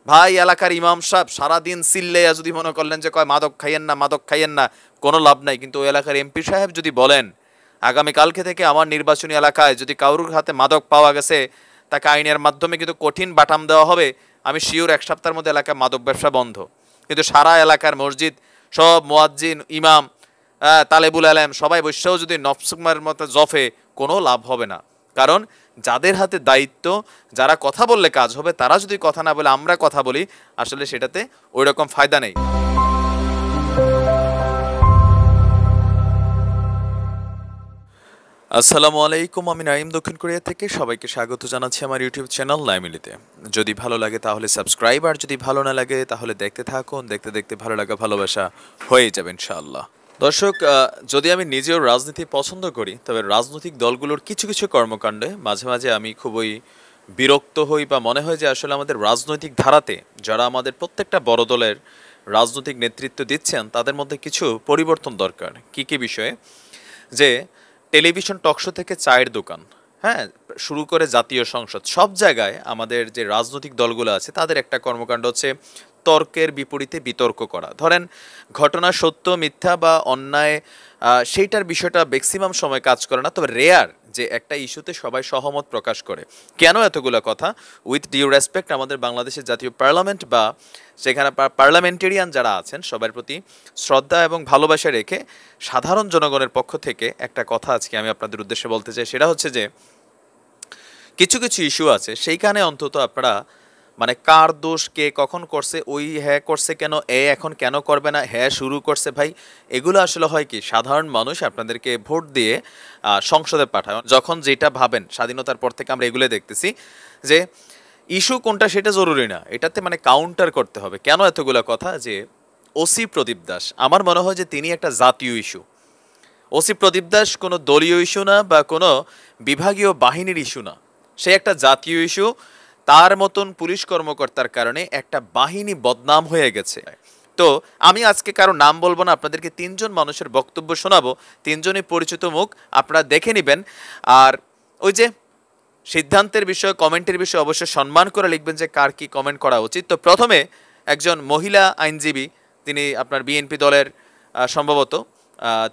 ভাই এলাকার ইমাম সাহেব সারাদিন চিল্লাইয়া যদি মনে করলেন যে কয় মাদক খাইয়েন না, মাদক খাইয়েন না, কোনো লাভ নাই। কিন্তু ওই এলাকার এমপি সাহেব যদি বলেন আগামীকালকে থেকে আমার নির্বাচনী এলাকায় যদি কারোর হাতে মাদক পাওয়া গেছে তাকে আইনের মাধ্যমে কিন্তু কঠিন বাটাম দেওয়া হবে, আমি শিওর এক সপ্তাহের মধ্যে এলাকায় মাদক ব্যবসা বন্ধ। কিন্তু সারা এলাকার মসজিদ সব মুয়াজ্জিন ইমাম তালেবুল আলেম সবাই বসেও যদি নফসুমার মতো জফে, কোনো লাভ হবে না। কারণ যাদের হাতে দায়িত্ব, যারা কথা বললে কাজ হবে, তারা যদি কথা না বলে আমরা কথা বলি, আসলে সেটাতে ওই রকম ফায়দা নেই। আসসালামু আলাইকুম, আমি নাইম দক্ষিণ কোরিয়া থেকে সবাইকে স্বাগত জানাচ্ছি আমার ইউটিউব চ্যানেল লাইমিলিতে। যদি ভালো লাগে তাহলে সাবস্ক্রাইব, আর যদি ভালো না লাগে তাহলে দেখতে থাকুন। দেখতে দেখতে ভালো লাগা ভালোবাসা হয়ে যাবে ইনশাআল্লাহ। দর্শক, যদি আমি নিজেও রাজনীতি পছন্দ করি, তবে রাজনৈতিক দলগুলোর কিছু কিছু কর্মকাণ্ডে মাঝে মাঝে আমি খুবই বিরক্ত হই, বা মনে হয় যে আসলে আমাদের রাজনৈতিক ধারাতে যারা আমাদের প্রত্যেকটা বড় দলের রাজনৈতিক নেতৃত্ব দিচ্ছেন তাদের মধ্যে কিছু পরিবর্তন দরকার। কি কি বিষয়ে? যে টেলিভিশন টকশো থেকে চায়ের দোকান, হ্যাঁ, শুরু করে জাতীয় সংসদ, সব জায়গায় আমাদের যে রাজনৈতিক দলগুলো আছে তাদের একটা কর্মকাণ্ড হচ্ছে তর্কের বিপরীতে বিতর্ক করা। ধরেন ঘটনা সত্য মিথ্যা বা অন্যায়, সেইটার বিষয়টা ম্যাক্সিমাম সময় কাজ করে না, তবে রেয়ার যে একটা ইস্যুতে সবাই সহমত প্রকাশ করে। কেন এতগুলো কথা? উইথ ডিউ রেসপেক্ট, আমাদের বাংলাদেশের জাতীয় পার্লামেন্ট বা সেখানে পার্লামেন্টেরিয়ান যারা আছেন সবার প্রতি শ্রদ্ধা এবং ভালোবাসা রেখে সাধারণ জনগণের পক্ষ থেকে একটা কথা আজকে আমি আপনাদের উদ্দেশ্যে বলতে চাই। সেটা হচ্ছে যে কিছু কিছু ইস্যু আছে সেইখানে অন্তত আপনারা মানে কার দোষ, কে কখন করছে, ওই হ্যাঁ করছে কেন, এখন কেন করবে না, হ্যাঁ শুরু করছে, ভাই এগুলো আসলে হয় কি, সাধারণ মানুষ আপনাদেরকে ভোট দিয়ে সংসদে পাঠায়। যখন যেটা ভাবেন, স্বাধীনতার পর থেকে আমরা এগুলো দেখতেছি যে ইস্যু কোনটা সেটা জরুরি না, এটাতে মানে কাউন্টার করতে হবে। কেন এতগুলো কথা? যে ওসি প্রদীপ দাস, আমার মনে হয় যে তিনি একটা জাতীয় ইস্যু। ওসি প্রদীপ দাস কোনো দলীয় ইস্যু না বা কোনো বিভাগীয় বাহিনীর ইস্যু না, সে একটা জাতীয় ইস্যু। তার মতন পুলিশ কর্মকর্তার কারণে একটা বাহিনী বদনাম হয়ে গেছে। তো আমি আজকে কারো নাম বলবো না, আপনাদেরকে তিনজন মানুষের বক্তব্য শোনাবো, তিনজনই পরিচিত মুখ, আপনারা দেখে নেবেন। আর ওই যে সিদ্ধান্তের বিষয়ে, কমেন্টের বিষয়ে অবশ্যই সম্মান করে লিখবেন যে কার কি কমেন্ট করা উচিত। তো প্রথমে একজন মহিলা আইনজীবী, তিনি আপনার বিএনপি দলের সম্ভবত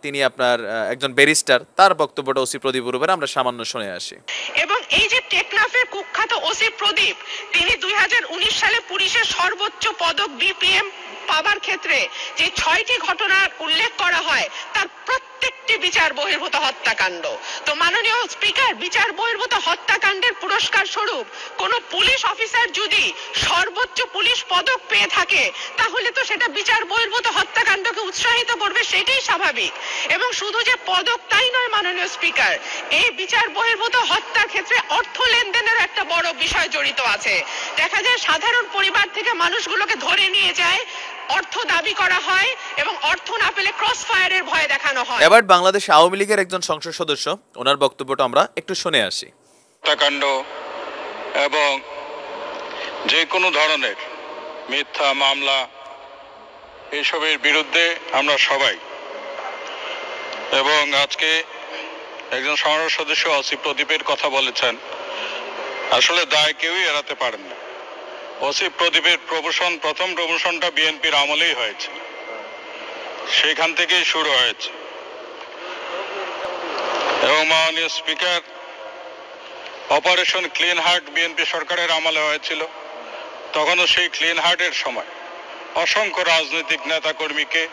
তিনি আপনার একজন ব্যারিস্টার, তার বক্তব্যটা ওসি প্রদীপের উপরে আমরা সামান্য শুনে আসি। এবং এই যে টেকনাফের কুখ্যাত ওসি প্রদীপ, তিনি 2019 সালে পুলিশের সর্বোচ্চ পদক বিপিএম পাবার ক্ষেত্রে যে 6টি ঘটনার উল্লেখ করা হয় তার প্রত্যেকটি বিচার বহির্ভূত হত্যাকাণ্ড। তো মাননীয় স্পিকার, বিচার বহির্ভূত হত্যাকাণ্ডের পুরস্কার স্বরূপ কোন পুলিশ অফিসার যদি সর্বোচ্চ পুলিশ পদক পেয়ে থাকে, তাহলে তো সেটা বিচার বহির্ভূত হত্যাকাণ্ডকে উৎসাহিত করবে, সেটাই স্বাভাবিক। এবং শুধু যে পদক তাই নয় মাননীয় স্পিকার, এই বিচার বহির্ভূত হত্যার ক্ষেত্রে অর্থ লেনদেনের একটা বড় বিষয় জড়িত আছে। দেখা যায় সাধারণ পরিবার থেকে মানুষগুলোকে ধরে নিয়ে যায়, অর্থ দাবি করা হয় এবং অর্থ না পেলে ক্রস ফায়ারের ভয় দেখানো হয়। এবার বাংলাদেশ আওয়ামী লীগের একজন সংসদ সদস্য, ওনার বক্তব্যটা আমরা একটু শুনে আসি। হত্যাকাণ্ড এবং যে কোনো ধরনের মিথ্যা মামলা, এসবের বিরুদ্ধে আমরা সবাই, এবং আজকে একজন সংসদ সদস্য ওসি প্রদীপের কথা বলেছেন, আসলে দায় কেউই এড়াতে পারেন না। ওসি প্রদীপের প্রথম প্রমোশনটা বিএনপির আমলেই হয়েছে, সেখান থেকেই শুরু হয়েছে। এবং মাননীয় speaker, operation clean heart BNP সরকারের আমলে হয়েছিল, তখনও সেই ক্লিন হার্টের সময় অসংখ্য রাজনৈতিক নেতা কর্মীকে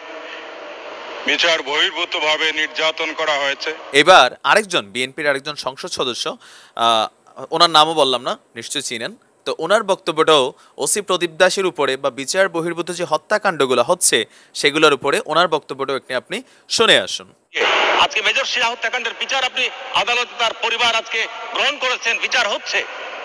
বিচার বহির্ভূতভাবে নির্যাতন করা হয়েছে। এবার আরেকজন বিএনপির আরেকজন সংসদ সদস্য, ওনার নামও বললাম না, নিশ্চয়ই চিনেন, তো ওনার বক্তব্যটাও ওসি প্রদীপ দাসের উপরে বা বিচার বহির্ভূত যে হত্যাকাণ্ডগুলো হচ্ছে সেগুলোর উপরে, ওনার বক্তব্যটাও আপনি শুনে আসুন। আজকে মেজর সিরাজ হত্যাকাণ্ডের বিচার আপনি আদালতে, তার পরিবার আজকে গ্রহণ করেছেন, বিচার হচ্ছে,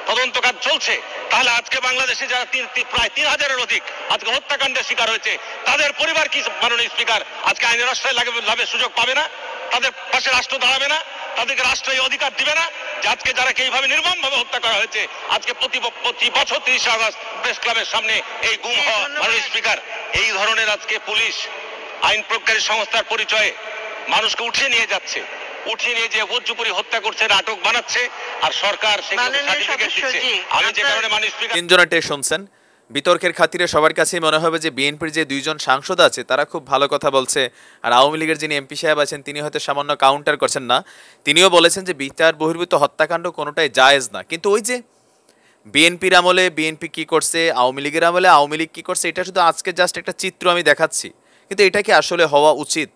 তদন্ত কাজ চলছে। তাহলে আজকে বাংলাদেশে যারা প্রায় 3000-এর অধিক আজকে হত্যাকাণ্ডের শিকার হয়েছে, তাদের পরিবার কি মাননীয় স্পিকার আজকে আইনের আশ্রয় লাভের সুযোগ পাবে না? তাদের পাশে রাষ্ট্র দাঁড়াবে না? তাদেরকে রাষ্ট্র এই অধিকার দিবে না যে আজকে যারা এইভাবে নির্মমভাবে হত্যা করা হয়েছে, আজকে প্রতি বছর 30 আগস্ট প্রেস ক্লাবের সামনে এই গুম হওয়া? মাননীয় স্পিকার, এই ধরনের আজকে পুলিশ আইন প্রয়োগকারী সংস্থার পরিচয়ে মানুষকে উঠিয়ে নিয়ে যাচ্ছে, উঠিয়ে নিয়ে যে উপর্যুপরি হত্যা করছে, নাটক বানাচ্ছে, আর সরকার সেগুলো সার্টিফিকেট দিচ্ছে। আমি যে কারণে মাননীয় স্পিকার, তিনজনটা শুনছেন, বিতর্কের খাতিরে সবার কাছেই মনে হবে যে বিএনপির যে দুইজন সাংসদ আছে তারা খুব ভালো কথা বলছে, আর আওয়ামী লীগের যিনি এমপি সাহেব আছেন তিনি হয়তো সামান্য কাউন্টার করছেন না। তিনিও বলেছেন যে বিচার বহির্ভূত হত্যাকাণ্ড কোনোটাই জায়েজ না। কিন্তু ওই যে বিএনপির আমলে বিএনপি কি করছে, আওয়ামী লীগের আমলে আওয়ামী লীগ কি করছে, এটা শুধু আজকে জাস্ট একটা চিত্র আমি দেখাচ্ছি, কিন্তু এটা কি আসলে হওয়া উচিত?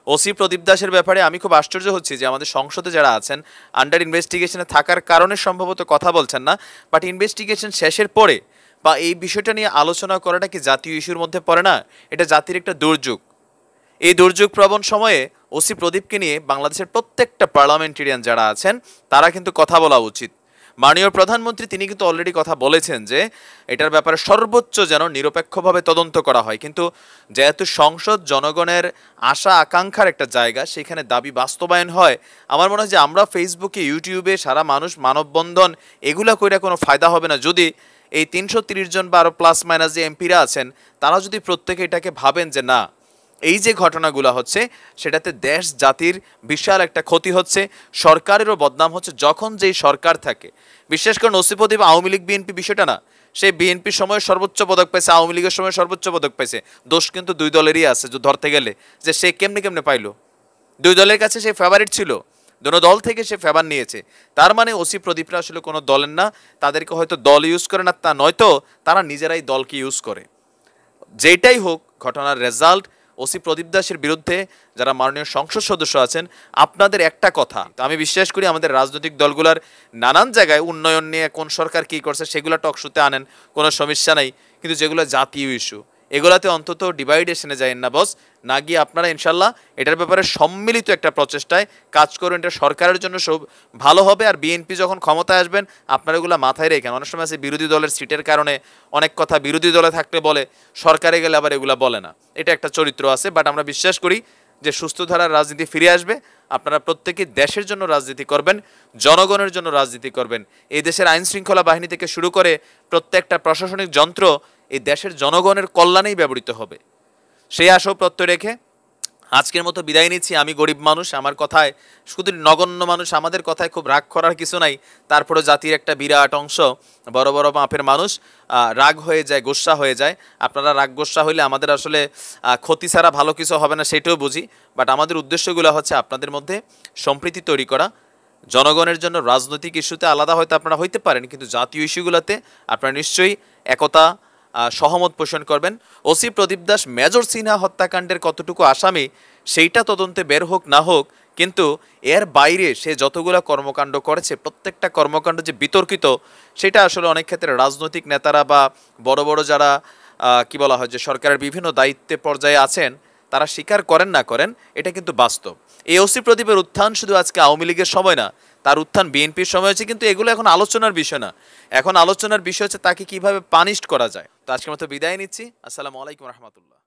ওসি প্রদীপ দাসের ব্যাপারে আমি খুব আশ্চর্য হচ্ছি যে আমাদের সংসদে যারা আছেন আন্ডার ইনভেস্টিগেশনে থাকার কারণে সম্ভবত কথা বলছেন না, বাট ইনভেস্টিগেশন শেষের পরে বা এই বিষয়টা নিয়ে আলোচনা করাটা কি জাতীয় ইস্যুর মধ্যে পড়ে না? এটা জাতির একটা দুর্যোগ। এই দুর্যোগ প্রবণ সময়ে ওসি প্রদীপকে নিয়ে বাংলাদেশের প্রত্যেকটা পার্লামেন্টেরিয়ান যারা আছেন তারা কিন্তু কথা বলা উচিত। মাননীয় প্রধানমন্ত্রী তিনি কিন্তু অলরেডি কথা বলেছেন যে এটার ব্যাপারে সর্বোচ্চ যেন নিরপেক্ষভাবে তদন্ত করা হয়, কিন্তু যেহেতু সংসদ জনগণের আশা আকাঙ্ক্ষার একটা জায়গা, সেখানে দাবি বাস্তবায়ন হয়। আমার মনে হয় যে আমরা ফেসবুকে ইউটিউবে সারা মানুষ মানববন্ধন এগুলা কইরা কোনো ফায়দা হবে না যদি এই ৩৩০ জন বা আরও প্লাস মাইনাস যে এমপিরা আছেন তারা যদি প্রত্যেকে এটাকে ভাবেন যে না, এই যে ঘটনাগুলো হচ্ছে সেটাতে দেশ জাতির বিশাল একটা ক্ষতি হচ্ছে, সরকারেরও বদনাম হচ্ছে। যখন যেই সরকার থাকে, বিশেষ করে ওসি প্রদীপ আওয়ামী লীগ বিএনপি বিষয়টা না, সে বিএনপির সময় সর্বোচ্চ পদক পাইছে, আওয়ামী লীগের সময় সর্বোচ্চ পদক পাইছে। দোষ কিন্তু দুই দলেরই আছে যে ধরতে গেলে, যে সে কেমনে কেমনে পাইলো। দুই দলের কাছে সে ফেভারিট ছিল, দুটো দল থেকে সে ফেভার নিয়েছে। তার মানে ওসি প্রদীপরা আসলে কোনো দলের না, তাদেরকে হয়তো দল ইউজ করে না, তা নয়তো তারা নিজেরাই দলকে ইউজ করে। যেটাই হোক, ঘটনার রেজাল্ট ওসি প্রদীপ দাসের বিরুদ্ধে যারা মাননীয় সংসদ সদস্য আছেন আপনাদের একটা কথা, তো আমি বিশ্বাস করি আমাদের রাজনৈতিক দলগুলোর নানান জায়গায় উন্নয়ন নিয়ে কোন সরকার কী করছে সেগুলো টকশুতে আনেন, কোনো সমস্যা নাই, কিন্তু যেগুলো জাতীয় ইস্যু এগুলাতে অন্তত ডিভাইডেশনে যায় না বস, না গিয়ে আপনারা ইনশাল্লাহ এটার ব্যাপারে সম্মিলিত একটা প্রচেষ্টায় কাজ করুন। এটা সরকারের জন্য সব ভালো হবে। আর বিএনপি যখন ক্ষমতায় আসবেন আপনারা এগুলো মাথায় রেখেন। অনেক সময় আছে বিরোধী দলের সিটের কারণে অনেক কথা বিরোধী দলে থাকলে বলে, সরকারে গেলে আবার এগুলো বলে না। এটা একটা চরিত্র আছে, বাট আমরা বিশ্বাস করি যে সুস্থ ধারার রাজনীতি ফিরে আসবে। আপনারা প্রত্যেকে দেশের জন্য রাজনীতি করবেন, জনগণের জন্য রাজনীতি করবেন। এই দেশের আইন শৃঙ্খলা বাহিনী থেকে শুরু করে প্রত্যেকটা প্রশাসনিক যন্ত্র এই দেশের জনগণের কল্যাণেই ব্যবহৃত হবে, সেই আশাও প্রত্যয় রেখে আজকের মতো বিদায় নিচ্ছি। আমি গরিব মানুষ, আমার কথায় শুধু নগণ্য মানুষ, আমাদের কথায় খুব রাগ করার কিছু নাই। তারপরে জাতির একটা বিরাট অংশ বড় বড় মাপের মানুষ রাগ হয়ে যায়, গোস্সা হয়ে যায়। আপনারা রাগ গোস্সা হইলে আমাদের আসলে ক্ষতি ছাড়া ভালো কিছু হবে না, সেটাও বুঝি। বাট আমাদের উদ্দেশ্যগুলো হচ্ছে আপনাদের মধ্যে সম্প্রীতি তৈরি করা, জনগণের জন্য। রাজনৈতিক ইস্যুতে আলাদা হয়তো আপনারা হইতে পারেন, কিন্তু জাতীয় ইস্যুগুলোতে আপনারা নিশ্চয়ই একতা সহমত পোষণ করবেন। ওসি প্রদীপ দাস মেজর সিনহা হত্যাকাণ্ডের কতটুকু আসামি সেইটা তদন্তে বের হোক না হোক, কিন্তু এর বাইরে সে যতগুলো কর্মকাণ্ড করেছে প্রত্যেকটা কর্মকাণ্ড যে বিতর্কিত, সেটা আসলে অনেক ক্ষেত্রে রাজনৈতিক নেতারা বা বড় বড় যারা কি বলা হয় যে সরকারের বিভিন্ন দায়িত্বে পর্যায়ে আছেন তারা স্বীকার করেন না করেন, এটা কিন্তু বাস্তব। এই ওসি প্রদীপের উত্থান শুধু আজকে আওয়ামী লীগের সময় না, তার উত্থান বিএনপির সময় হচ্ছে, কিন্তু এগুলো এখন আলোচনার বিষয় না। এখন আলোচনার বিষয় হচ্ছে তাকে কিভাবে পানিশড করা যায়। তো আজকের মতো বিদায় নিচ্ছি। আসসালামু আলাইকুম রহমতুল্লাহ।